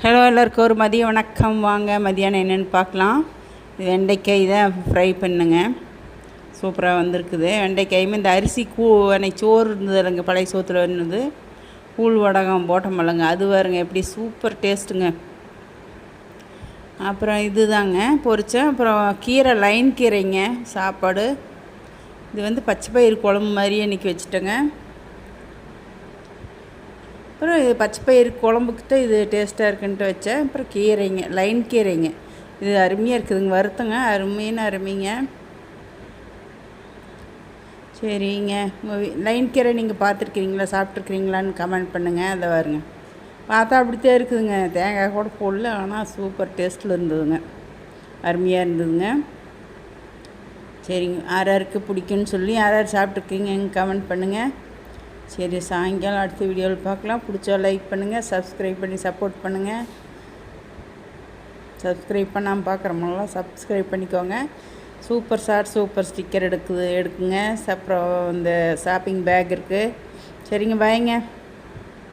Hello, எல்லாருக்கும் ஒரு மதிய வணக்கம். வாங்க மதியானம் என்னென்னு பார்க்கலாம். இது வெண்டைக்காய் தான் ஃப்ரை பண்ணுங்க. சூப்பராக வந்திருக்குது. வெண்டைக்காயுமே இந்த அரிசி அன்னைக்கு சோறு இருந்தது இல்லைங்க, பழைய சோத்தில் இருந்தது. கூழ் வடகம் போட்டோமில்லங்க, அது பாருங்க எப்படி சூப்பர் டேஸ்ட்டுங்க. அப்புறம் இது தாங்க பொரித்தேன். அப்புறம் கீரை, லைன் கீரைங்க சாப்பாடு. இது பச்சை பயிறு குழம்பு மாதிரியே இன்றைக்கி வச்சுட்டேங்க. அப்புறம் இது பச்சை பயிறு குழம்புக்கு தான் இது டேஸ்ட்டாக இருக்குன்ட்டு வச்சேன். அப்புறம் கீரைங்க, லைன் கீரைங்க, இது அருமையாக இருக்குதுங்க. வறுத்தங்க, அருமைங்க. சரிங்க, லைன் கீரை நீங்கள் பார்த்துருக்கிறீங்களா, சாப்பிட்ருக்கிறீங்களான்னு கமெண்ட் பண்ணுங்கள். அதை பாருங்க, பார்த்தா அப்படித்தான் இருக்குதுங்க. தேங்காய் கூட போடல, ஆனால் சூப்பர் டேஸ்ட்டில் இருந்ததுங்க, அருமையாக இருந்ததுங்க. சரிங்க, யாருக்கு பிடிக்குன்னு சொல்லி யார் சாப்பிட்ருக்கீங்கன்னு கமெண்ட் பண்ணுங்கள். சரி, சாயங்காலம் அடுத்த வீடியோவில் பார்க்கலாம். பிடிச்சா லைக் பண்ணுங்கள், சப்ஸ்கிரைப் பண்ணி சப்போர்ட் பண்ணுங்கள். சப்ஸ்கிரைப் பண்ணாமல் பார்க்குறவங்களாம் சப்ஸ்கிரைப் பண்ணிக்கோங்க. சூப்பர் ஷார்ட், சூப்பர் ஸ்டிக்கர் எடுக்குங்க. அப்புறம் இந்த ஷாப்பிங் பேக் இருக்குது. சரிங்க, பாய்ங்க.